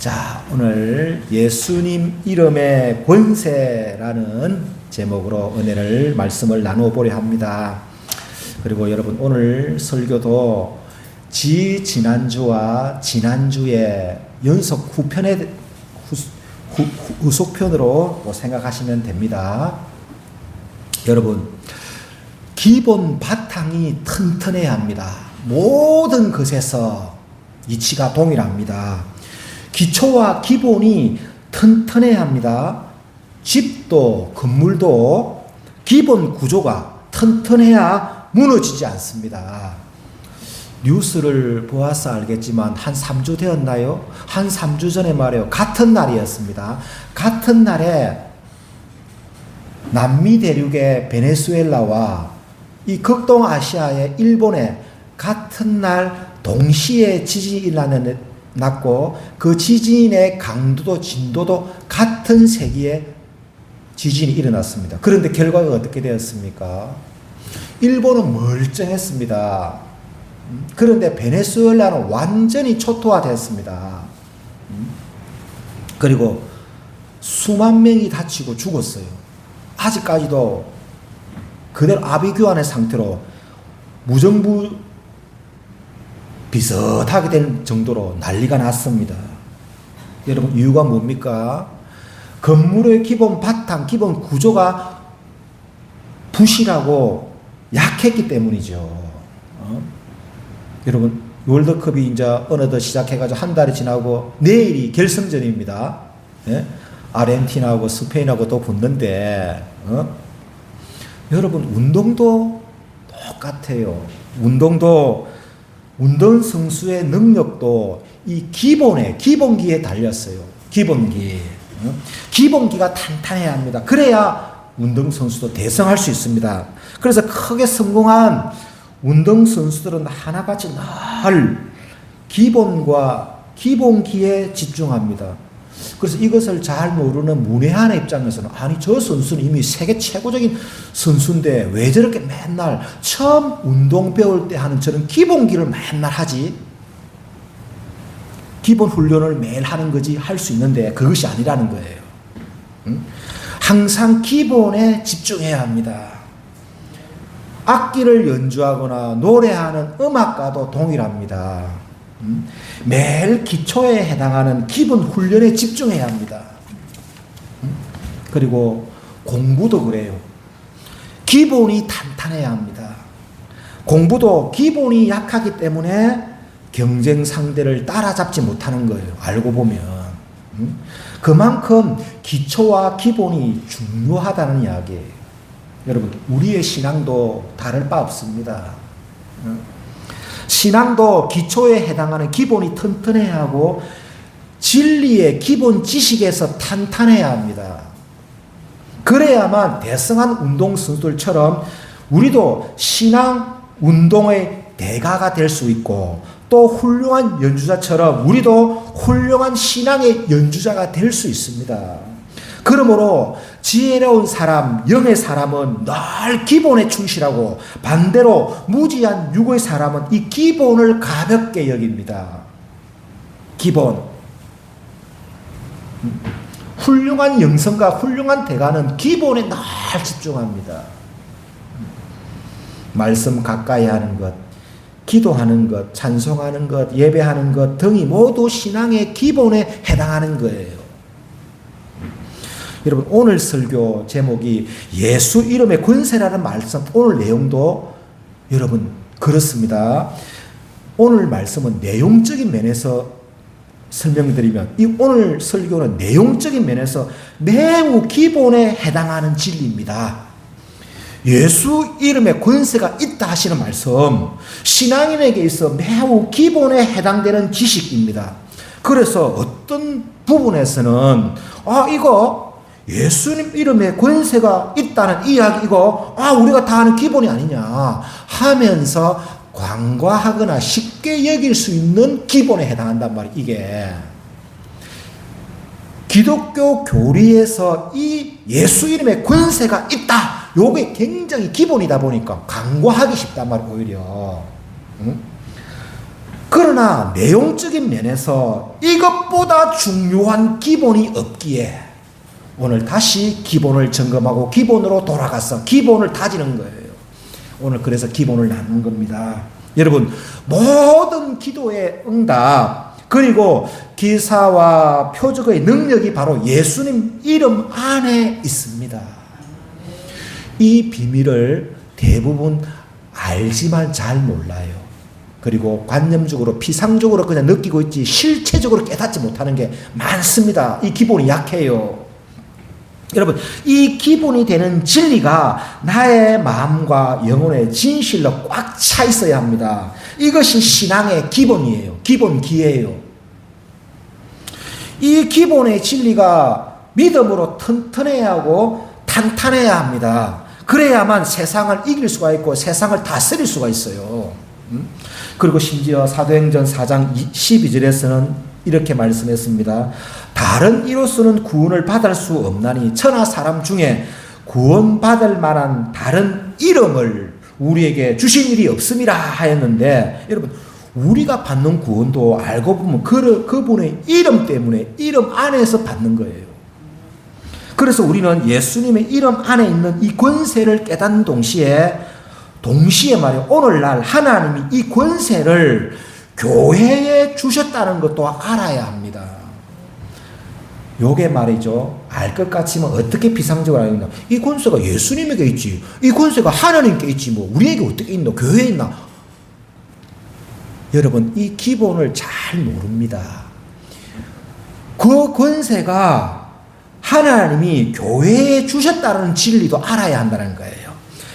자, 오늘 예수님 이름의 권세라는 제목으로 말씀을 나누어 보려 합니다. 그리고 여러분, 오늘 설교도 지난주와 지난주에 연속 후속편으로 생각하시면 됩니다. 여러분, 기본 바탕이 튼튼해야 합니다. 모든 것에서 이치가 동일합니다. 기초와 기본이 튼튼해야 합니다. 집도 건물도 기본 구조가 튼튼해야 무너지지 않습니다. 뉴스를 보아서 알겠지만 한 3주 되었나요? 한 3주 전에 말이에요. 같은 날이었습니다. 같은 날에 남미 대륙의 베네수엘라와 이 극동아시아의 일본에 같은 날 동시에 지진이 났고 그 지진의 강도도 진도도 같은 세기에 지진이 일어났습니다. 그런데 결과가 어떻게 되었습니까? 일본은 멀쩡했습니다. 그런데 베네수엘라는 완전히 초토화됐습니다. 그리고 수만 명이 다치고 죽었어요. 아직까지도 그대로 아비규환의 상태로 무정부 비슷하게 된 정도로 난리가 났습니다. 여러분, 이유가 뭡니까? 건물의 기본 바탕, 기본 구조가 부실하고 약했기 때문이죠. 여러분, 월드컵이 이제 어느덧 시작해가지고 한 달이 지나고 내일이 결승전입니다. 예? 아르헨티나하고 스페인하고 또 붙는데, 여러분, 운동도 똑같아요. 운동 선수의 능력도 이 기본기에 달렸어요. 기본기가 탄탄해야 합니다. 그래야 운동 선수도 대성할 수 있습니다. 그래서 크게 성공한 운동 선수들은 하나같이 늘 기본기에 집중합니다. 그래서 이것을 잘 모르는 문외한의 입장에서는, 아니, 저 선수는 이미 세계 최고적인 선수인데 왜 저렇게 맨날 처음 운동 배울 때 하는 저런 기본기를 맨날 하지? 기본 훈련을 매일 하는 거지 할 수 있는데 그것이 아니라는 거예요. 항상 기본에 집중해야 합니다. 악기를 연주하거나 노래하는 음악가도 동일합니다. 매일 기초에 해당하는 기본 훈련에 집중해야 합니다. 그리고 공부도 그래요. 기본이 탄탄해야 합니다. 공부도 기본이 약하기 때문에 경쟁 상대를 따라잡지 못하는 거예요. 알고 보면. 그만큼 기초와 기본이 중요하다는 이야기예요. 여러분, 우리의 신앙도 다를 바 없습니다. 신앙도 기초에 해당하는 기본이 튼튼해야 하고 진리의 기본 지식에서 탄탄해야 합니다. 그래야만 대성한 운동선수들처럼 우리도 신앙 운동의 대가가 될 수 있고, 또 훌륭한 연주자처럼 우리도 훌륭한 신앙의 연주자가 될 수 있습니다. 그러므로 지혜로운 사람, 영의 사람은 늘 기본에 충실하고, 반대로 무지한 육의 사람은 이 기본을 가볍게 여깁니다. 기본. 훌륭한 영성과 훌륭한 대가는 기본에 늘 집중합니다. 말씀 가까이 하는 것, 기도하는 것, 찬송하는 것, 예배하는 것 등이 모두 신앙의 기본에 해당하는 거예요. 여러분, 오늘 설교 제목이 예수 이름의 권세라는 말씀, 오늘 내용도 여러분 그렇습니다. 오늘 말씀은 내용적인 면에서 설명드리면, 이 오늘 설교는 내용적인 면에서 매우 기본에 해당하는 진리입니다. 예수 이름의 권세가 있다 하시는 말씀, 신앙인에게 있어 매우 기본에 해당되는 지식입니다. 그래서 어떤 부분에서는 이거 예수님 이름의 권세가 있다는 이야기, 이거 우리가 다 아는 기본이 아니냐 하면서 관과하거나 쉽게 여길 수 있는 기본에 해당한단 말이에요. 이게 기독교 교리에서 이 예수 이름의 권세가 있다, 요게 굉장히 기본이다 보니까 간과하기 쉽단 말이에요. 오히려. 그러나 내용적인 면에서 이것보다 중요한 기본이 없기에 오늘 다시 기본을 점검하고 기본으로 돌아가서 기본을 다지는 거예요. 오늘 그래서 기본을 나누는 겁니다. 여러분, 모든 기도의 응답 그리고 기사와 표적의 능력이 바로 예수님 이름 안에 있습니다. 이 비밀을 대부분 알지만 잘 몰라요. 그리고 관념적으로 피상적으로 그냥 느끼고 있지 실체적으로 깨닫지 못하는 게 많습니다. 이 기본이 약해요. 여러분, 이 기본이 되는 진리가 나의 마음과 영혼의 진실로 꽉 차 있어야 합니다. 이것이 신앙의 기본이에요. 기본기예요. 이 기본의 진리가 믿음으로 튼튼해야 하고 탄탄해야 합니다. 그래야만 세상을 이길 수가 있고 세상을 다스릴 수가 있어요. 그리고 심지어 사도행전 4장 12절에서는 이렇게 말씀했습니다. 다른 이로서는 구원을 받을 수 없나니 천하 사람 중에 구원받을 만한 다른 이름을 우리에게 주신 일이 없음이라 하였는데, 여러분, 우리가 받는 구원도 알고 보면 그분의 이름 때문에 이름 안에서 받는 거예요. 그래서 우리는 예수님의 이름 안에 있는 이 권세를 깨닫는 동시에 말이에요. 오늘날 하나님이 이 권세를 교회에 주셨다는 것도 알아야 합니다. 요게 말이죠. 알 것 같지만 어떻게 비상적으로 알겠나. 이 권세가 예수님에게 있지. 이 권세가 하나님께 있지. 뭐 우리에게 어떻게 있나. 교회에 있나. 여러분, 이 기본을 잘 모릅니다. 그 권세가 하나님이 교회에 주셨다는 진리도 알아야 한다는 거예요.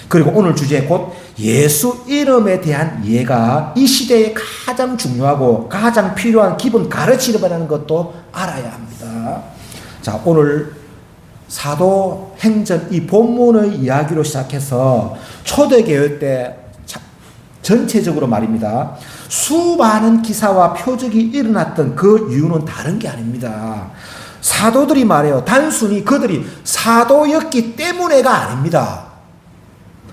그리고 오늘 주제 곧 예수 이름에 대한 이해가 이 시대에 가장 중요하고 가장 필요한 기본 가르침이라는 것도 알아야 합니다. 자, 오늘 사도행전 이 본문의 이야기로 시작해서 초대교회 때 전체적으로 말입니다. 수많은 기사와 표적이 일어났던 그 이유는 다른 게 아닙니다. 사도들이 말해요. 단순히 그들이 사도였기 때문에가 아닙니다.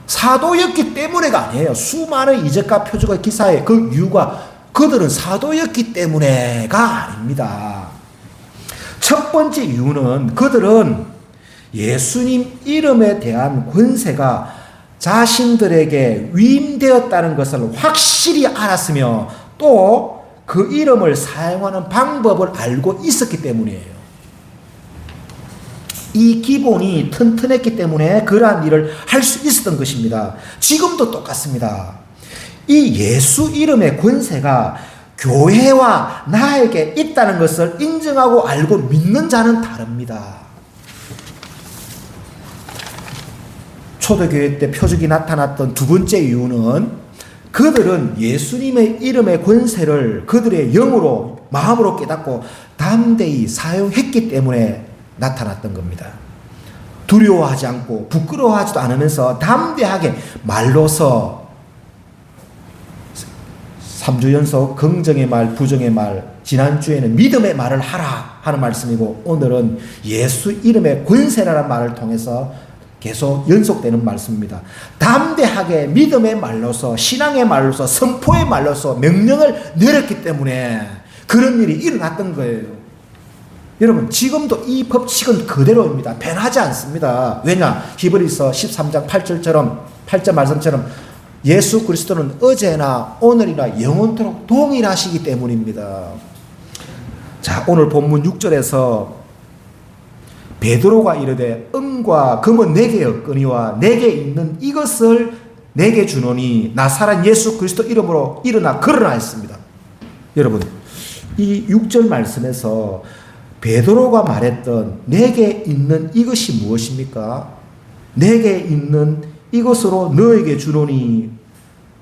사도였기 때문에가 아니에요. 수많은 이적과 표적의 기사의 그 이유가 그들은 사도였기 때문에가 아닙니다. 첫 번째 이유는 그들은 예수님 이름에 대한 권세가 자신들에게 위임되었다는 것을 확실히 알았으며 또 그 이름을 사용하는 방법을 알고 있었기 때문이에요. 이 기본이 튼튼했기 때문에 그러한 일을 할 수 있었던 것입니다. 지금도 똑같습니다. 이 예수 이름의 권세가 교회와 나에게 있다는 것을 인정하고 알고 믿는 자는 다릅니다. 초대교회 때 표적이 나타났던 두 번째 이유는 그들은 예수님의 이름의 권세를 그들의 영으로 마음으로 깨닫고 담대히 사용했기 때문에 나타났던 겁니다. 두려워하지 않고 부끄러워하지도 않으면서 담대하게 말로서 3주 연속 긍정의 말, 부정의 말, 지난주에는 믿음의 말을 하라 하는 말씀이고 오늘은 예수 이름의 권세라는 말을 통해서 계속 연속되는 말씀입니다. 담대하게 믿음의 말로서 신앙의 말로서 선포의 말로서 명령을 내렸기 때문에 그런 일이 일어났던 거예요. 여러분, 지금도 이 법칙은 그대로입니다. 변하지 않습니다. 왜냐? 히브리서 13장 8절 말씀처럼 예수 그리스도는 어제나 오늘이나 영원토록 동일하시기 때문입니다. 자, 오늘 본문 6절에서 베드로가 이르되 은과 금은 내게 없거니와 내게 있는 이것을 내게 주노니 나사렛 예수 그리스도 이름으로 일어나 걸으라 했습니다. 여러분, 이 6절 말씀에서 베드로가 말했던 내게 있는 이것이 무엇입니까? 내게 있는 이것으로 너에게 주노니,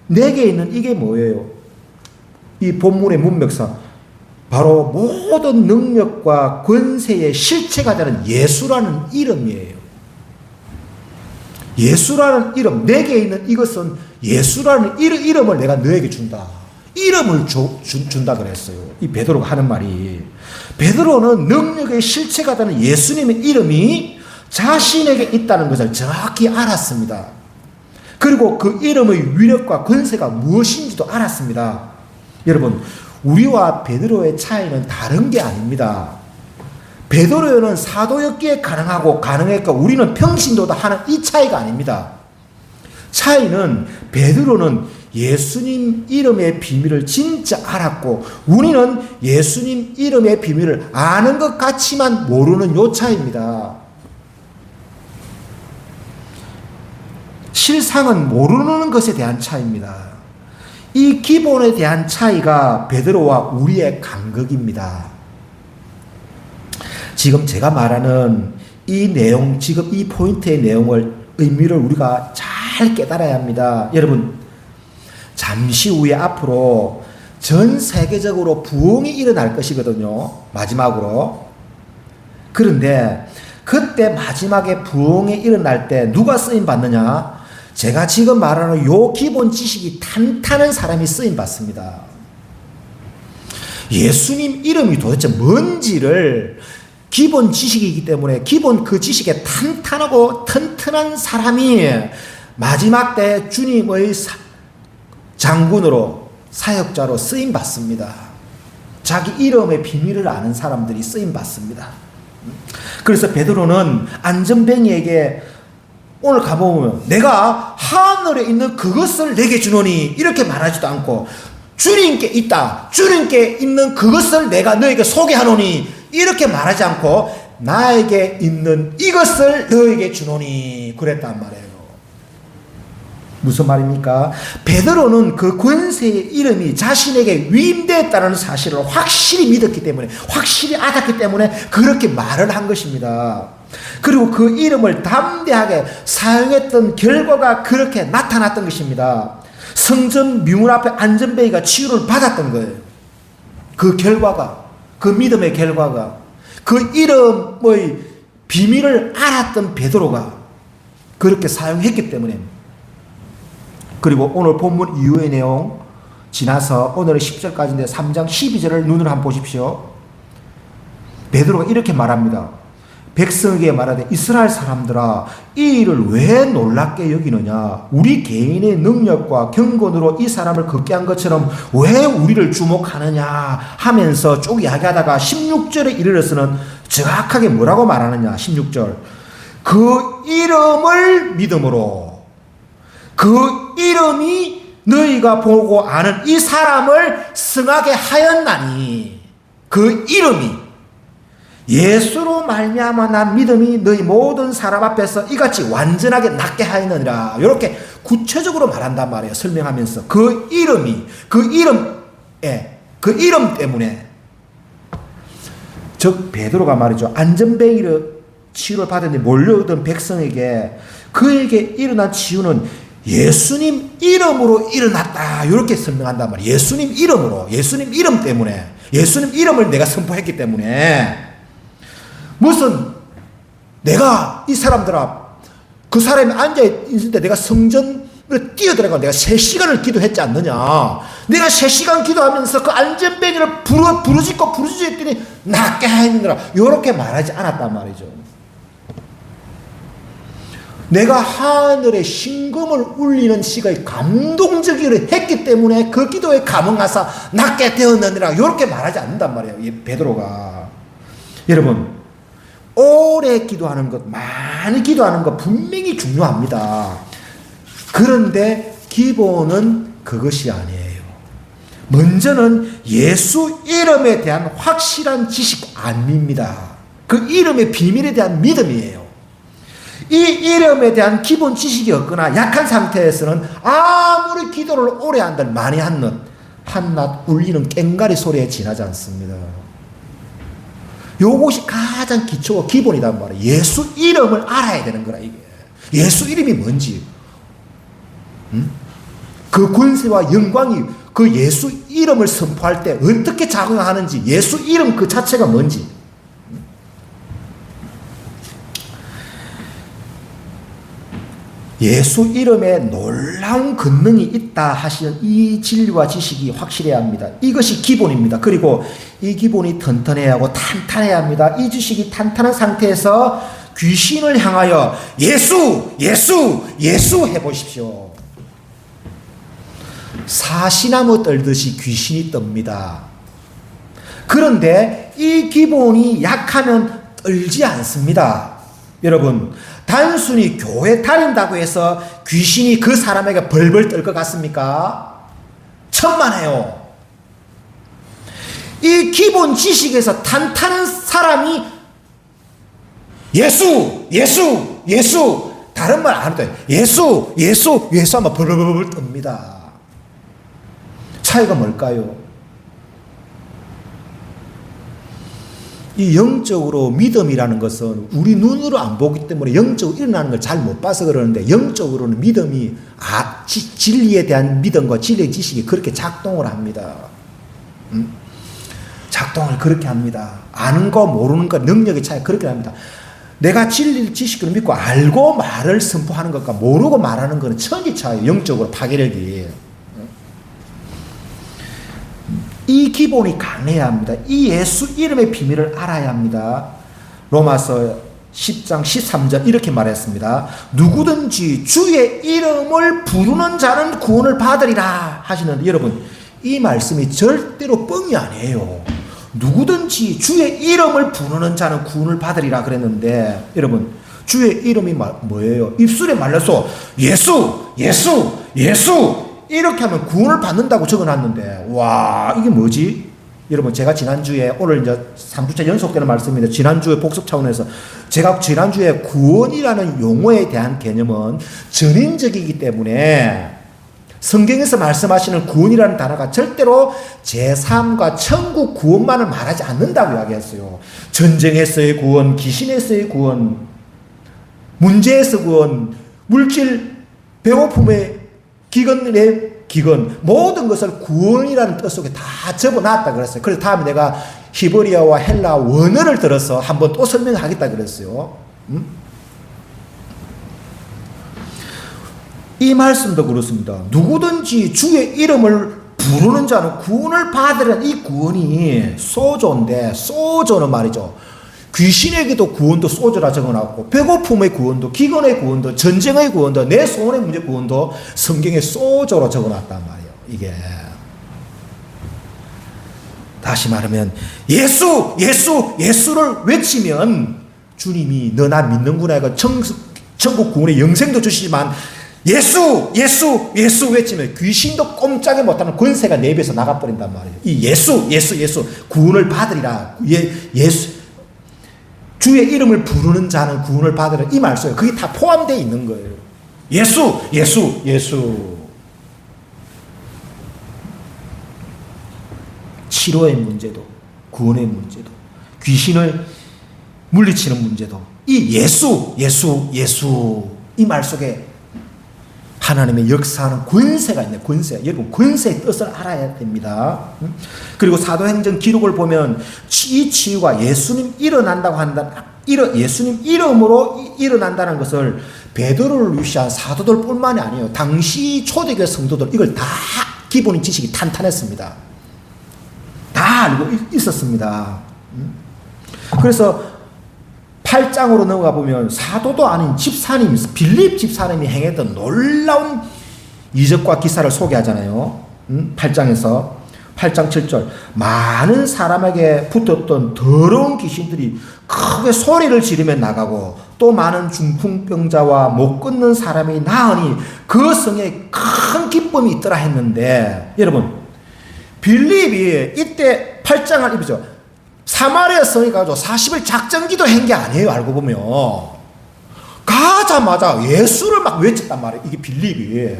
내게 있는 이게 뭐예요? 이 본문의 문맥상 바로 모든 능력과 권세의 실체가 되는 예수라는 이름이에요. 예수라는 이름, 내게 있는 이것은 예수라는 이름을 내가 너에게 준다. 이름을 준다 그랬어요. 이 베드로가 하는 말이. 베드로는 능력의 실체가 되는 예수님의 이름이 자신에게 있다는 것을 정확히 알았습니다. 그리고 그 이름의 위력과 권세가 무엇인지도 알았습니다. 여러분, 우리와 베드로의 차이는 다른 게 아닙니다. 베드로는 사도였기에 가능했고 우리는 평신도다 하는 이 차이가 아닙니다. 차이는 베드로는 예수님 이름의 비밀을 진짜 알았고 우리는 예수님 이름의 비밀을 아는 것 같지만 모르는 요 차이입니다. 실상은 모르는 것에 대한 차이입니다. 이 기본에 대한 차이가 베드로와 우리의 간극입니다. 지금 제가 말하는 이 내용, 지금 이 포인트의 내용을, 의미를 우리가 잘 깨달아야 합니다. 여러분, 잠시 후에 앞으로 전 세계적으로 부흥이 일어날 것이거든요. 마지막으로. 그런데 그때 마지막에 부흥이 일어날 때 누가 쓰임 받느냐? 제가 지금 말하는 요 기본 지식이 탄탄한 사람이 쓰임 받습니다. 예수님 이름이 도대체 뭔지를 기본 지식이기 때문에 기본 그 지식에 탄탄하고 튼튼한 사람이 마지막 때 주님의 장군으로 사역자로 쓰임 받습니다. 자기 이름의 비밀을 아는 사람들이 쓰임 받습니다. 그래서 베드로는 안전뱅이에게 오늘 가보면 내가 하늘에 있는 그것을 내게 주노니 이렇게 말하지도 않고 주님께 있다, 주님께 있는 그것을 내가 너에게 소개하노니 이렇게 말하지 않고 나에게 있는 이것을 너에게 주노니 그랬단 말이에요. 무슨 말입니까? 베드로는 그 권세의 이름이 자신에게 위임되었다는 사실을 확실히 믿었기 때문에, 확실히 알았기 때문에 그렇게 말을 한 것입니다. 그리고 그 이름을 담대하게 사용했던 결과가 그렇게 나타났던 것입니다. 성전 문 앞에 안전뱅이가 치유를 받았던 거예요. 그 결과가, 그 믿음의 결과가, 그 이름의 비밀을 알았던 베드로가 그렇게 사용했기 때문에. 그리고 오늘 본문 이후의 내용 지나서 오늘은 10절까지인데 3장 12절을 눈으로 한번 보십시오. 베드로가 이렇게 말합니다. 백성에게 말하되 이스라엘 사람들아 이 일을 왜 놀랍게 여기느냐? 우리 개인의 능력과 경건으로 이 사람을 걷게 한 것처럼 왜 우리를 주목하느냐 하면서 쭉 이야기하다가 16절에 이르러서는 정확하게 뭐라고 말하느냐? 16절 그 이름을 믿음으로, 그 이름이 너희가 보고 아는 이 사람을 승하게 하였나니, 그 이름이 예수로 말미암아 난 믿음이 너희 모든 사람 앞에서 이같이 완전하게 낫게 하였느니라. 이렇게 구체적으로 말한단 말이에요. 설명하면서 그 이름이, 그 이름 때문에, 즉 베드로가 말이죠, 안전뱅이를 치유를 받았는데 몰려오던 백성에게 그에게 일어난 치유는 예수님 이름으로 일어났다. 이렇게 설명한단 말이에요. 예수님 이름으로, 예수님 이름 때문에, 예수님 이름을 내가 선포했기 때문에. 무슨 내가 이 사람들아, 그 사람이 앉아있을 때 내가 성전을 뛰어들어가고 내가 3시간을 기도했지 않느냐? 내가 3시간 기도하면서 그 안전뱅이를 부르짖고 했더니 낫게 하였느니라. 이렇게 말하지 않았단 말이죠. 내가 하늘에 신금을 울리는 시가 감동적이로 했기 때문에 그 기도에 감흥하사 낫게 되었느니라. 이렇게 말하지 않는단 말이에요. 베드로가. 여러분, 오래 기도하는 것, 많이 기도하는 것 분명히 중요합니다. 그런데 기본은 그것이 아니에요. 먼저는 예수 이름에 대한 확실한 지식 아닙니다. 그 이름의 비밀에 대한 믿음이에요. 이 이름에 대한 기본 지식이 없거나 약한 상태에서는 아무리 기도를 오래 한들 많이 한낱 울리는 꽹가리 소리에 지나지 않습니다. 요것이 가장 기초와 기본이란 말이에요. 예수 이름을 알아야 되는 거라, 이게. 예수 이름이 뭔지. 그 권세와 영광이 그 예수 이름을 선포할 때 어떻게 작용하는지, 예수 이름 그 자체가 뭔지. 예수 이름에 놀라운 권능이 있다 하시는 이 진리와 지식이 확실해야 합니다. 이것이 기본입니다. 그리고 이 기본이 튼튼해야 하고 탄탄해야 합니다. 이 지식이 탄탄한 상태에서 귀신을 향하여 예수, 예수, 예수 해보십시오. 사시나무 떨듯이 귀신이 뜹니다. 그런데 이 기본이 약하면 떨지 않습니다. 여러분, 단순히 교회 다닌다고 해서 귀신이 그 사람에게 벌벌 떨 것 같습니까? 천만에요. 이 기본 지식에서 탄탄한 사람이 예수, 예수, 예수, 다른 말 안 해도 예수, 예수, 예수 하면 벌벌벌 뜹니다. 차이가 뭘까요? 이 영적으로 믿음이라는 것은 우리 눈으로 안 보기 때문에 영적으로 일어나는 걸 잘 못 봐서 그러는데, 영적으로는 믿음이 진리에 대한 믿음과 진리의 지식이 그렇게 작동을 합니다. 작동을 그렇게 합니다. 아는 거 모르는 거 능력의 차이 그렇게 합니다. 내가 진리 지식을 믿고 알고 말을 선포하는 것과 모르고 말하는 것은 천지 차이, 영적으로 파괴력이. 이 기본이 강해야 합니다. 이 예수 이름의 비밀을 알아야 합니다. 로마서 10장 13절 이렇게 말했습니다. 누구든지 주의 이름을 부르는 자는 구원을 받으리라 하시는데, 여러분, 이 말씀이 절대로 뻥이 아니에요. 누구든지 주의 이름을 부르는 자는 구원을 받으리라 그랬는데, 여러분, 주의 이름이 뭐예요? 입술에 말려서 예수, 예수, 예수 이렇게 하면 구원을 받는다고 적어놨는데, 와, 이게 뭐지? 여러분, 제가 지난주에, 오늘 이제 3주차 연속되는 말씀인데, 지난주에 복습 차원에서 제가 지난주에 구원이라는 용어에 대한 개념은 전인적이기 때문에 성경에서 말씀하시는 구원이라는 단어가 절대로 제3과 천국 구원만을 말하지 않는다고 이야기했어요. 전쟁에서의 구원, 귀신에서의 구원, 문제에서 구원, 물질, 배고픔의 기근의 기근, 모든 것을 구원이라는 뜻 속에 다 접어놨다 그랬어요. 그래서 다음에 내가 히브리어와 헬라 원어를 들어서 한번 또 설명하겠다 그랬어요. 이 말씀도 그렇습니다. 누구든지 주의 이름을 부르는 자는 구원을 받으려는 이 구원이 소조인데, 소조는 말이죠. 귀신에게도 구원도 소조라 적어놨고, 배고픔의 구원도, 기근의 구원도, 전쟁의 구원도, 내 소원의 문제 구원도 성경에 소조로 적어놨단 말이에요. 이게 다시 말하면 예수, 예수, 예수를 외치면 주님이 너 나 믿는구나 해서 천국 구원의 영생도 주시지만, 예수, 예수, 예수 외치면 귀신도 꼼짝이 못하는 권세가 내 입에서 나가버린단 말이에요. 이 예수, 예수, 예수, 구원을 받으리라. 예수, 주의 이름을 부르는 자는 구원을 받으리라. 이 말씀에 그게 다 포함되어 있는 거예요. 예수, 예수, 예수. 치료의 문제도, 구원의 문제도, 귀신을 물리치는 문제도, 이 예수, 예수, 예수, 이 말 속에 하나님의 역사하는 권세가 있네. 권세. 여러분, 권세의 뜻을 알아야 됩니다. 그리고 사도행전 기록을 보면 이 치유가 예수님 일어난다고 한다. 예수님 이름으로 일어난다는 것을 베드로를 위시한 사도들뿐만이 아니에요. 당시 초대교회 성도들 이걸 다 기본 지식이 탄탄했습니다. 다 알고 있었습니다. 그래서 8장으로 넘어가 보면 사도도 아닌 집사님, 빌립 집사님이 행했던 놀라운 이적과 기사를 소개하잖아요. 8장에서 8장 7절 많은 사람에게 붙었던 더러운 귀신들이 크게 소리를 지르며 나가고, 또 많은 중풍병자와 못 걷는 사람이 나으니 그 성에 큰 기쁨이 있더라 했는데, 여러분, 빌립이 이때 8장을 입죠. 사마리아 성에 가서 40일 작전기도 한 게 아니에요. 알고 보면 가자마자 예수를 막 외쳤단 말이에요. 이게 빌립이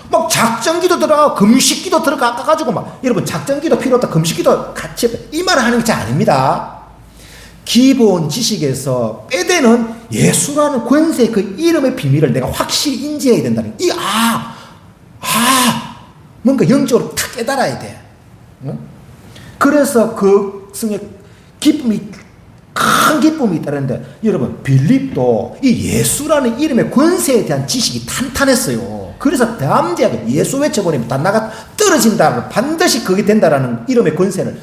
막 작전기도 들어가고 금식기도 들어가 가지고 막, 여러분, 작전기도 필요 없다, 금식기도 같이, 이 말을 하는 게 아닙니다. 기본 지식에서 빼대는 예수라는 권세의 그 이름의 비밀을 내가 확실히 인지해야 된다는, 뭔가 영적으로 탁 깨달아야 돼. 그래서 그 성에 기쁨이, 큰 기쁨이 있다는데, 여러분, 빌립도 이 예수라는 이름의 권세에 대한 지식이 탄탄했어요. 그래서 대함대하게 예수 외쳐버리면 다 나가 떨어진다, 반드시 그게 된다라는 이름의 권세를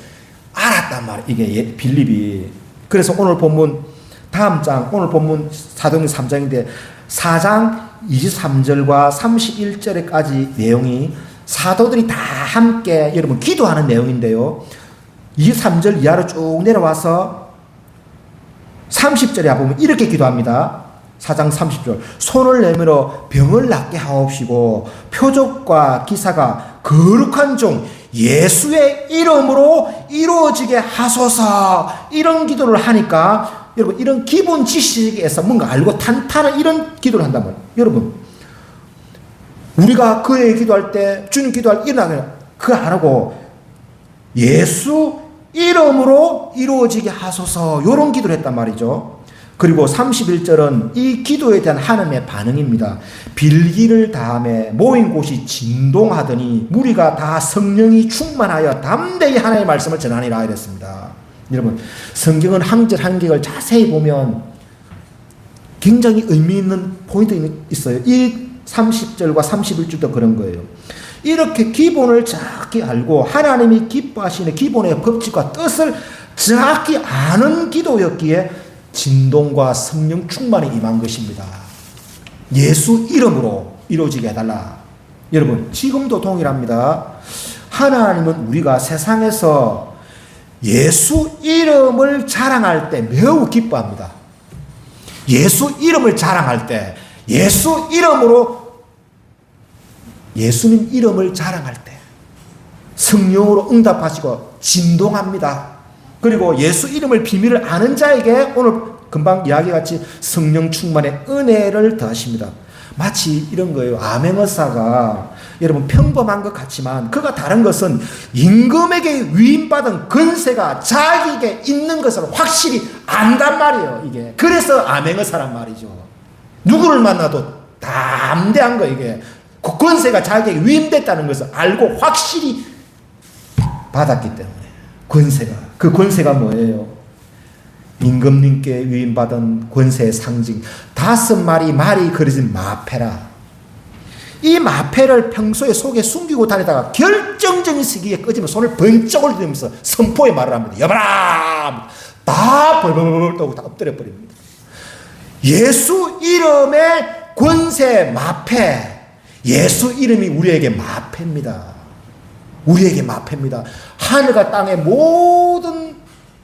알았단 말이에요. 이게 빌립이. 그래서 오늘 본문, 다음 장, 오늘 본문 사도행전 3장인데 4장 23절과 31절에까지 내용이 사도들이 다 함께 여러분 기도하는 내용인데요. 23절 이하로 쭉 내려와서 30절에 보면 이렇게 기도합니다. 4장 30절 손을 내밀어 병을 낫게 하옵시고 표적과 기사가 거룩한 종 예수의 이름으로 이루어지게 하소서. 이런 기도를 하니까 여러분 이런 기본 지식에서 뭔가 알고 탄탄한 이런 기도를 한단 말이에요. 여러분 우리가 그의 기도할 때 주님 기도할 일어나면 그거 안 하고 예수 이름으로 이루어지게 하소서 이런 기도를 했단 말이죠. 그리고 31절은 이 기도에 대한 하나님의 반응입니다. 빌기를 다함에 모인 곳이 진동하더니 무리가 다 성령이 충만하여 담대히 하나님의 말씀을 전하니라 이랬습니다. 여러분 성경은 한 절 한 절을 자세히 보면 굉장히 의미 있는 포인트가 있어요. 이 30절과 31절도 그런 거예요. 이렇게 기본을 정확히 알고 하나님이 기뻐하시는 기본의 법칙과 뜻을 정확히 아는 기도였기에 진동과 성령 충만이 임한 것입니다. 예수 이름으로 이루어지게 해달라. 여러분 지금도 동일합니다. 하나님은 우리가 세상에서 예수 이름을 자랑할 때 매우 기뻐합니다. 예수 이름을 자랑할 때 예수 이름으로 예수님 이름을 자랑할 때 성령으로 응답하시고 진동합니다. 그리고 예수 이름을 비밀을 아는 자에게 오늘 금방 이야기같이 성령 충만의 은혜를 더하십니다. 마치 이런 거예요. 암행어사가 여러분 평범한 것 같지만 그가 다른 것은 임금에게 위임받은 권세가 자기에게 있는 것을 확실히 안단 말이에요. 이게 그래서 암행어사란 말이죠. 누구를 만나도 담대한 거 이게 그 권세가 자기에게 위임됐다는 것을 알고 확실히 받았기 때문에 권세가 그 권세가 뭐예요? 임금님께 위임받은 권세의 상징 5마리 말이 그려진 마패라. 이 마패를 평소에 속에 숨기고 다니다가 결정적인 시기에 꺼지면 손을 번쩍 올리면서 선포의 말을 합니다. 여봐라! 다 벌벌벌 떠고 다 엎드려 버립니다. 예수 이름의 권세 마패. 예수 이름이 우리에게 마패입니다. 우리에게 마패입니다. 하늘과 땅의 모든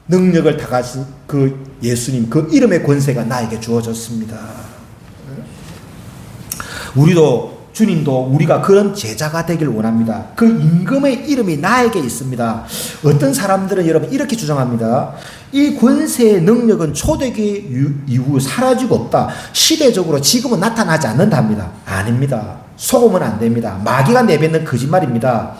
능력을 다 가진 그 예수님, 그 이름의 권세가 나에게 주어졌습니다. 우리도 주님도 우리가 그런 제자가 되길 원합니다. 그 임금의 이름이 나에게 있습니다. 어떤 사람들은 여러분 이렇게 주장합니다. 이 권세의 능력은 초대기 이후 사라지고 없다. 시대적으로 지금은 나타나지 않는답니다. 아닙니다. 속으면 안 됩니다. 마귀가 내뱉는 거짓말입니다.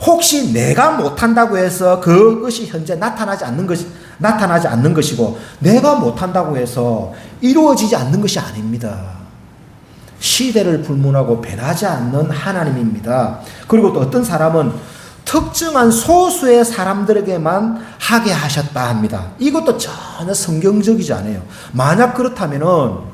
혹시 내가 못한다고 해서 그것이 현재 나타나지 않는 것이고 내가 못한다고 해서 이루어지지 않는 것이 아닙니다. 시대를 불문하고 변하지 않는 하나님입니다. 그리고 또 어떤 사람은 특정한 소수의 사람들에게만 하게 하셨다 합니다. 이것도 전혀 성경적이지 않아요. 만약 그렇다면은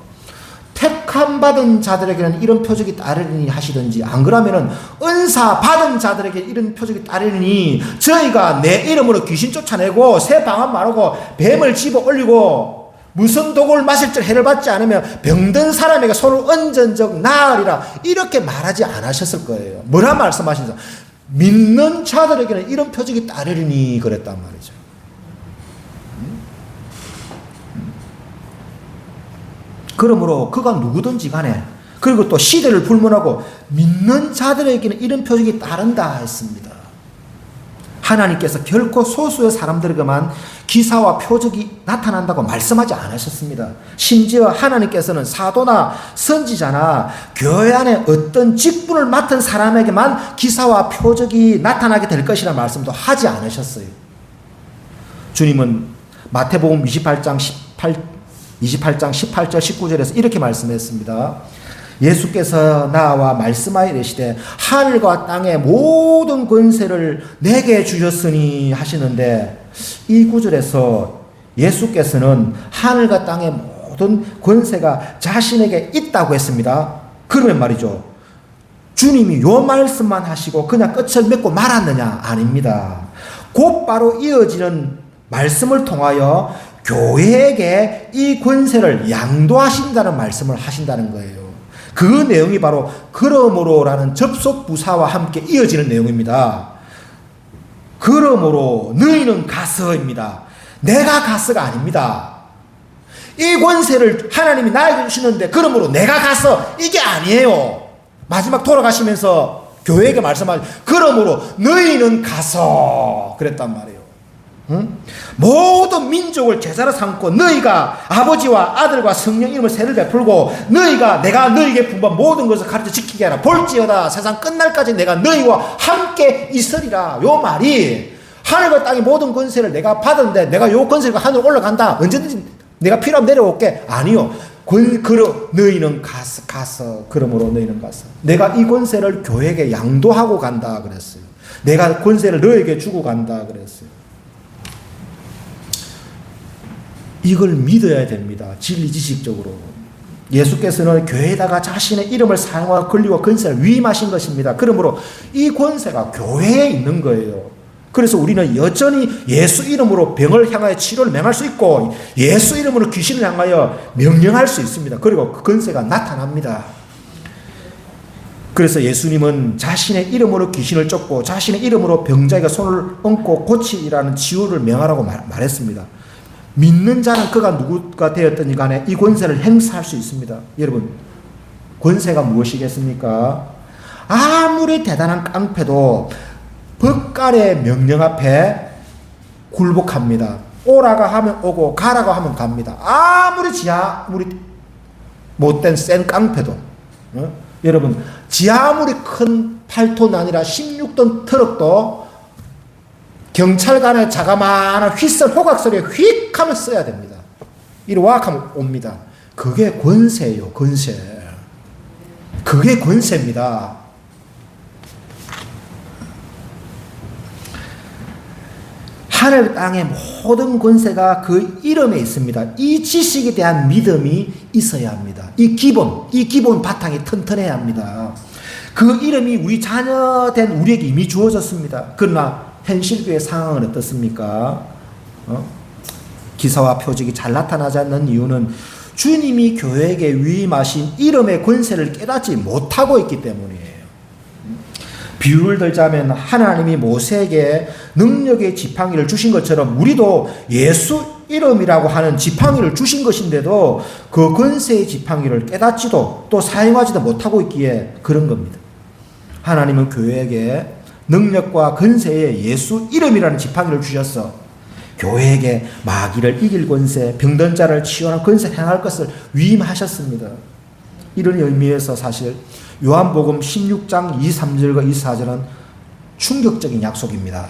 택함 받은 자들에게는 이런 표적이 따르니 하시든지 안 그러면은 은사 받은 자들에게 이런 표적이 따르니 저희가 내 이름으로 귀신 쫓아내고 새 방언 말하고 뱀을 집어 올리고 무슨 독을 마실 줄 해를 받지 않으면 병든 사람에게 손을 얹은 적 나으리라 이렇게 말하지 않으셨을 거예요. 뭐라 말씀하신다? 믿는 자들에게는 이런 표적이 따르니 그랬단 말이죠. 그러므로 그가 누구든지 간에 그리고 또 시대를 불문하고 믿는 자들에게는 이런 표적이 따른다 했습니다. 하나님께서 결코 소수의 사람들에게만 기사와 표적이 나타난다고 말씀하지 않으셨습니다. 심지어 하나님께서는 사도나 선지자나 교회 안에 어떤 직분을 맡은 사람에게만 기사와 표적이 나타나게 될 것이라는 말씀도 하지 않으셨어요. 주님은 마태복음 28장 18절 19절에서 이렇게 말씀했습니다. 예수께서 나와 말씀하여 이르시되 하늘과 땅의 모든 권세를 내게 주셨으니 하시는데 이 구절에서 예수께서는 하늘과 땅의 모든 권세가 자신에게 있다고 했습니다. 그러면 말이죠. 주님이 요 말씀만 하시고 그냥 끝을 맺고 말았느냐? 아닙니다. 곧바로 이어지는 말씀을 통하여 교회에게 이 권세를 양도하신다는 말씀을 하신다는 거예요. 그 내용이 바로 그러므로라는 접속 부사와 함께 이어지는 내용입니다. 그러므로 너희는 가서입니다. 내가 가서가 아닙니다. 이 권세를 하나님이 나에게 주시는데 그러므로 내가 가서 이게 아니에요. 마지막 돌아가시면서 교회에게 말씀하신 그러므로 너희는 가서 그랬단 말이에요. 응? 모든 민족을 제자로 삼고 너희가 아버지와 아들과 성령 이름을 세를 베풀고 내가 너희에게 분부한 모든 것을 가르쳐 지키게 하라. 볼지어다 세상 끝날까지 내가 너희와 함께 있으리라. 요 말이 하늘과 땅의 모든 권세를 내가 받았는데 내가 요 권세가 하늘 올라간다. 언제든지 내가 필요하면 내려올게. 아니요. 너희는 가서 그러므로 너희는 가서 내가 이 권세를 교회에게 양도하고 간다 그랬어요. 내가 권세를 너에게 주고 간다 그랬어요. 이걸 믿어야 됩니다. 진리 지식적으로. 예수께서는 교회에다가 자신의 이름을 사용할 권리와 권세를 위임하신 것입니다. 그러므로 이 권세가 교회에 있는 거예요. 그래서 우리는 여전히 예수 이름으로 병을 향하여 치료를 명할 수 있고 예수 이름으로 귀신을 향하여 명령할 수 있습니다. 그리고 그 권세가 나타납니다. 그래서 예수님은 자신의 이름으로 귀신을 쫓고 자신의 이름으로 병자에게 손을 얹고 고치라는 치유를 명하라고 말했습니다. 믿는 자는 그가 누구가 되었든지 간에 이 권세를 행사할 수 있습니다. 여러분, 권세가 무엇이겠습니까? 아무리 대단한 깡패도 법관의 명령 앞에 굴복합니다. 오라가 하면 오고 가라고 하면 갑니다. 아무리 못된 센 깡패도 여러분 아무리 큰 8톤 아니라 16톤 트럭도 경찰관의 자그마한 휘슬 호각소리에 휙 하면 써야 됩니다. 이리 와 하면 옵니다. 그게 권세예요. 권세. 그게 권세입니다. 하늘 땅의 모든 권세가 그 이름에 있습니다. 이 지식에 대한 믿음이 있어야 합니다. 이 기본 바탕이 튼튼해야 합니다. 그 이름이 우리 자녀된 우리에게 이미 주어졌습니다. 그러나 현실교회 상황은 어떻습니까? 기사와 표적이 잘 나타나지 않는 이유는 주님이 교회에게 위임하신 이름의 권세를 깨닫지 못하고 있기 때문이에요. 비유를 들자면 하나님이 모세에게 능력의 지팡이를 주신 것처럼 우리도 예수 이름이라고 하는 지팡이를 주신 것인데도 그 권세의 지팡이를 깨닫지도 또 사용하지도 못하고 있기에 그런 겁니다. 하나님은 교회에게 능력과 권세의 예수 이름이라는 지팡이를 주셔서 교회에게 마귀를 이길 권세, 병든 자를 치유하는 권세 행할 것을 위임하셨습니다. 이런 의미에서 사실 요한복음 16장 23절과 24절은 충격적인 약속입니다.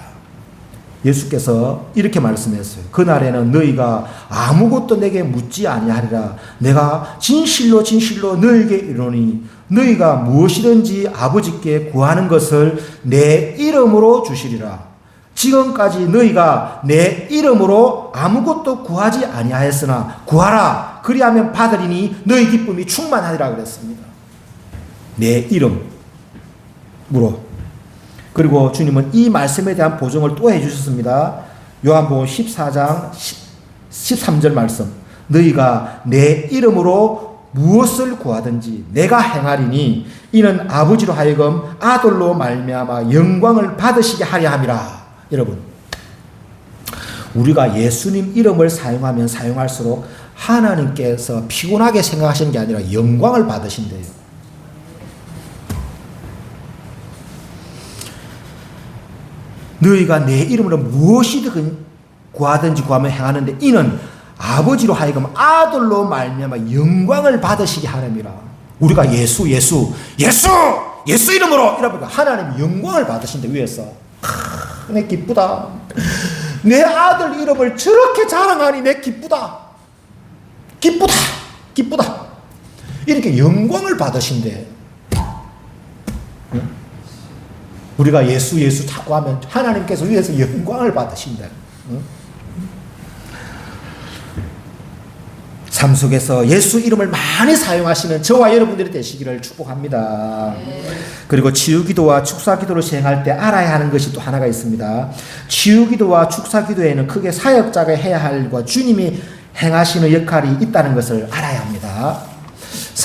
예수께서 이렇게 말씀했어요. 그날에는 너희가 아무것도 내게 묻지 아니하리라. 내가 진실로 진실로 너희에게 이르노니 너희가 무엇이든지 아버지께 구하는 것을 내 이름으로 주시리라. 지금까지 너희가 내 이름으로 아무것도 구하지 아니하였으나 구하라. 그리하면 받으리니 너희 기쁨이 충만하리라 그랬습니다. 내 이름으로. 그리고 주님은 이 말씀에 대한 보증을 또 해주셨습니다. 요한복음 14장 13절 말씀. 너희가 내 이름으로 무엇을 구하든지 내가 행하리니 이는 아버지로 하여금 아들로 말미암아 영광을 받으시게 하려 함이라. 여러분, 우리가 예수님 이름을 사용하면 사용할수록 하나님께서 피곤하게 생각하시는 게 아니라 영광을 받으신대요. 너희가 내 이름으로 무엇이든 구하든지 구하면 행하는데 이는 아버지로 하여금 아들로 말미암아 영광을 받으시게 하느니라. 우리가 예수 이름으로 이러니까 하나님 영광을 받으신다. 위에서 내 기쁘다. 내 아들 이름을 저렇게 자랑하니 내 기쁘다. 이렇게 영광을 받으신대. 우리가 예수 자꾸 하면 하나님께서 위에서 영광을 받으신다. 삶 속에서 예수 이름을 많이 사용하시는 저와 여러분들이 되시기를 축복합니다. 그리고 치유기도와 축사기도를 시행할 때 알아야 하는 것이 또 하나가 있습니다. 치유기도와 축사기도에는 크게 사역자가 해야 할 일과 주님이 행하시는 역할이 있다는 것을 알아야 합니다.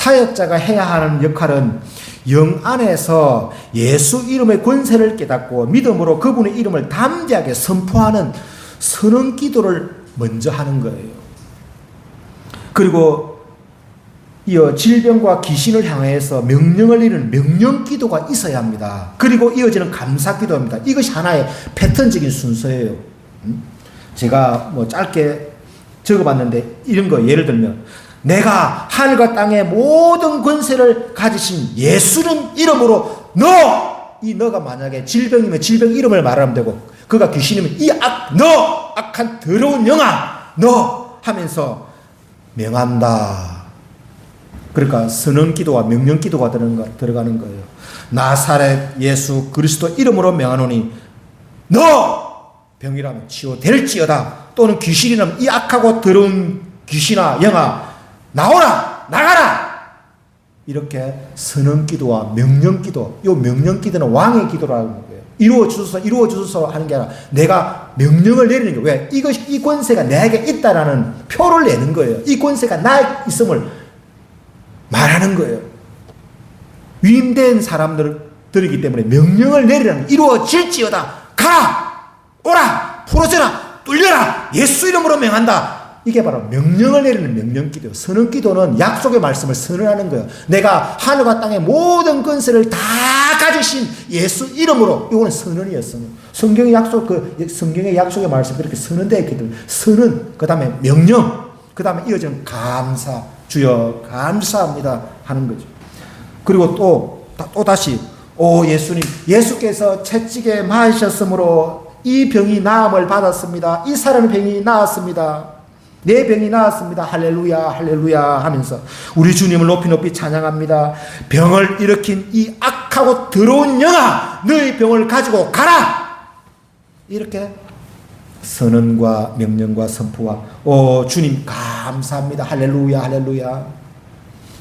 사역자가 해야 하는 역할은 영 안에서 예수 이름의 권세를 깨닫고 믿음으로 그분의 이름을 담대하게 선포하는 선언 기도를 먼저 하는 거예요. 그리고 이어 질병과 귀신을 향해서 명령을 내리는 명령 기도가 있어야 합니다. 그리고 이어지는 감사 기도입니다. 이것이 하나의 패턴적인 순서예요. 제가 뭐 짧게 적어봤는데 이런 거 예를 들면 내가 하늘과 땅의 모든 권세를 가지신 예수님 이름으로 이 너가 만약에 질병이면 질병 이름을 말하면 되고 그가 귀신이면 너 악한 더러운 영아 너 하면서 명한다. 그러니까 선언 기도와 명령 기도가 들어가는 거예요. 나사렛 예수 그리스도 이름으로 명하노니 너 병이라면 치유될지어다. 또는 귀신이라면 이 악하고 더러운 귀신아 영아 나오라 나가라. 이렇게 선언 기도와 명령 기도, 이 명령 기도는 왕의 기도라는 거예요. 이루어 주소서 하는 게 아니라 내가 명령을 내리는 거예요. 왜? 이 권세가 내게 있다라는 표를 내는 거예요. 이 권세가 나에 있음을 말하는 거예요. 위임된 사람들이기 때문에 명령을 내리라는 이루어질지어다. 가라 오라 풀어져라 뚫려라 예수 이름으로 명한다. 이게 바로 명령을 내리는 명령 기도예요. 선언 기도는 약속의 말씀을 선언하는 거예요. 내가 하늘과 땅의 모든 권세를 다 가지신 예수 이름으로. 이거는 선언이었어요. 성경의 약속의 말씀 그렇게 선언되어 있기 때문에 선언, 그 다음에 명령, 그 다음에 이어지는 감사. 주여 감사합니다 하는 거죠. 그리고 또 다시 예수님 예수께서 채찍에 맞으셨으므로 이 병이 나음을 받았습니다. 이 사람의 병이 나았습니다. 내 병이 나았습니다. 할렐루야 할렐루야 하면서 우리 주님을 높이 찬양합니다. 병을 일으킨 이 악하고 더러운 영아 너의 병을 가지고 가라. 이렇게 선언과 명령과 선포와 주님 감사합니다. 할렐루야 할렐루야.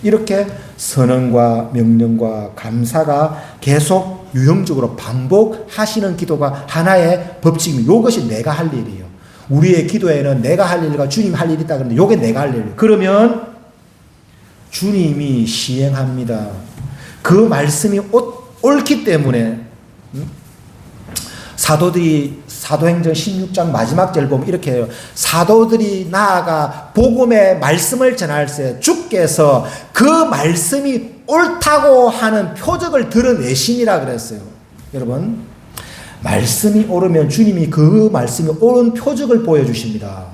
이렇게 선언과 명령과 감사가 계속 유형적으로 반복하시는 기도가 하나의 법칙입니다. 이것이 내가 할 일이에요. 우리의 기도에는 내가 할 일과 주님 할 일이 있다 그러는데 이게 내가 할 일이에요. 그러면 주님이 시행합니다. 그 말씀이 옳기 때문에 사도행전 16장 마지막 절 보면 이렇게 해요. 사도들이 나아가 복음의 말씀을 전할 때 주께서 그 말씀이 옳다고 하는 표적을 드러내시니라 그랬어요. 여러분 말씀이 옳으면 주님이 그 말씀이 옳은 표적을 보여주십니다.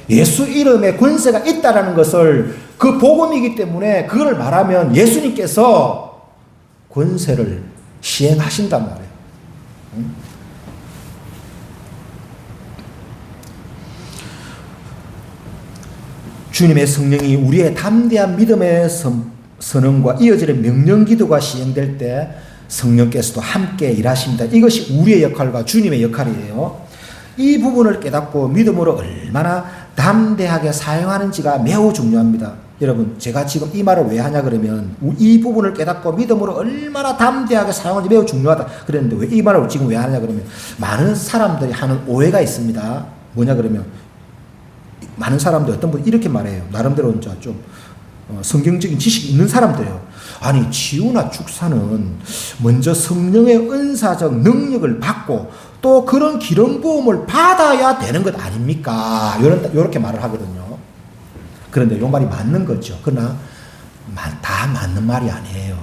예수 이름에 권세가 있다는 것을 그 복음이기 때문에 그걸 말하면 예수님께서 권세를 시행하신단 말이에요. 주님의 성령이 우리의 담대한 믿음의 선언과 이어지는 명령 기도가 시행될 때 성령께서도 함께 일하십니다. 이것이 우리의 역할과 주님의 역할이에요. 이 부분을 깨닫고 믿음으로 얼마나 담대하게 사용하는지가 매우 중요합니다. 여러분 제가 지금 이 말을 왜 하냐 그러면 이 부분을 깨닫고 믿음으로 얼마나 담대하게 사용하는지 매우 중요하다 그랬는데 왜 이 말을 지금 왜 하냐 그러면 많은 사람들이 하는 오해가 있습니다. 뭐냐 그러면 많은 사람들 어떤 분이 이렇게 말해요. 나름대로 좀 성경적인 지식이 있는 사람들이에요. 아니 치유나 축사는 먼저 성령의 은사적 능력을 받고 또 그런 기름 부음을 받아야 되는 것 아닙니까? 이렇게 말을 하거든요. 그런데 이 말이 맞는 거죠. 그러나 다 맞는 말이 아니에요.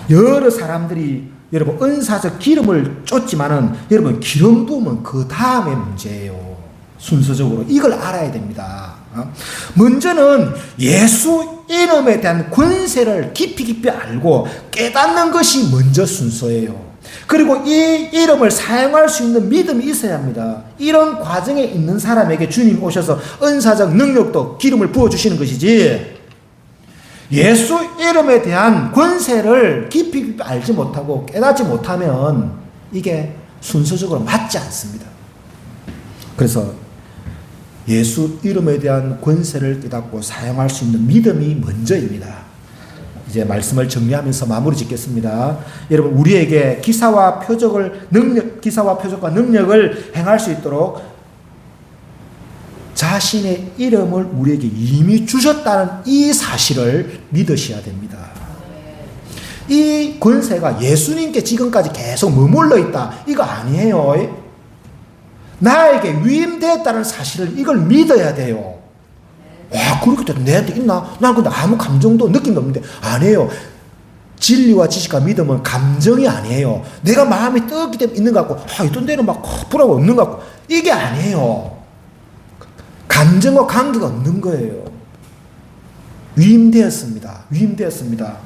여러 사람들이 여러분 은사적 기름을 쫓지만은 여러분 기름 부음은 그 다음의 문제예요. 순서적으로 이걸 알아야 됩니다. 먼저는 예수 이름에 대한 권세를 깊이 알고 깨닫는 것이 먼저 순서예요. 그리고 이 이름을 사용할 수 있는 믿음이 있어야 합니다. 이런 과정에 있는 사람에게 주님이 오셔서 은사적 능력도 기름을 부어주시는 것이지 예수 이름에 대한 권세를 깊이 알지 못하고 깨닫지 못하면 이게 순서적으로 맞지 않습니다. 그래서 예수 이름에 대한 권세를 깨닫고 사용할 수 있는 믿음이 먼저입니다. 이제 말씀을 정리하면서 마무리 짓겠습니다. 여러분 우리에게 기사와 표적과 능력을 행할 수 있도록 자신의 이름을 우리에게 이미 주셨다는 이 사실을 믿으셔야 됩니다. 이 권세가 예수님께 지금까지 계속 머물러 있다. 이거 아니에요. 나에게 위임되었다는 사실을 이걸 믿어야 돼요. 와, 그렇게 내한테 있나? 난 근데 아무 감정도 느낌도 없는데. 아니에요. 진리와 지식과 믿음은 감정이 아니에요. 내가 마음이 뜨겁기 때문에 있는 것 같고, 이딴 데는 막 불하고 없는 것 같고. 이게 아니에요. 감정과 관계가 없는 거예요. 위임되었습니다. 위임되었습니다.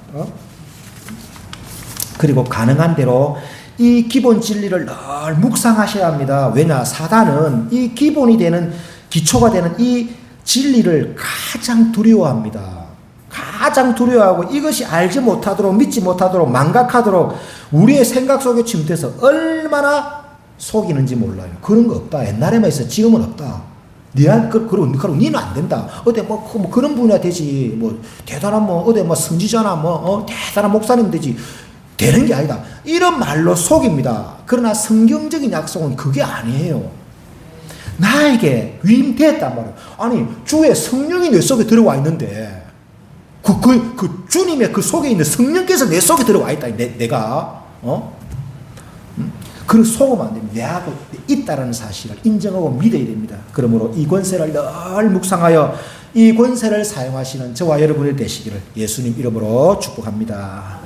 그리고 가능한 대로 이 기본 진리를 늘 묵상하셔야 합니다. 왜냐? 사단은 이 기본이 되는, 기초가 되는 이 진리를 가장 두려워합니다. 가장 두려워하고 이것이 알지 못하도록, 믿지 못하도록, 망각하도록 우리의 생각 속에 침투해서 얼마나 속이는지 몰라요. 그런 거 없다. 옛날에만 있어. 지금은 없다. 그리고 니는 안 된다. 어디 뭐 그런 분야 되지. 뭐 대단한 어디 선지자나 대단한 목사님 되지. 되는 게 아니다. 이런 말로 속입니다. 그러나 성경적인 약속은 그게 아니에요. 나에게 위임됐단 말이에요. 아니, 주의 성령이 내 속에 들어와 있는데, 그 주님의 그 속에 있는 성령께서 내 속에 들어와 있다. 내가, 그걸 속으면 안 됩니다. 내하고 있다라는 사실을 인정하고 믿어야 됩니다. 그러므로 이 권세를 늘 묵상하여 이 권세를 사용하시는 저와 여러분이 되시기를 예수님 이름으로 축복합니다.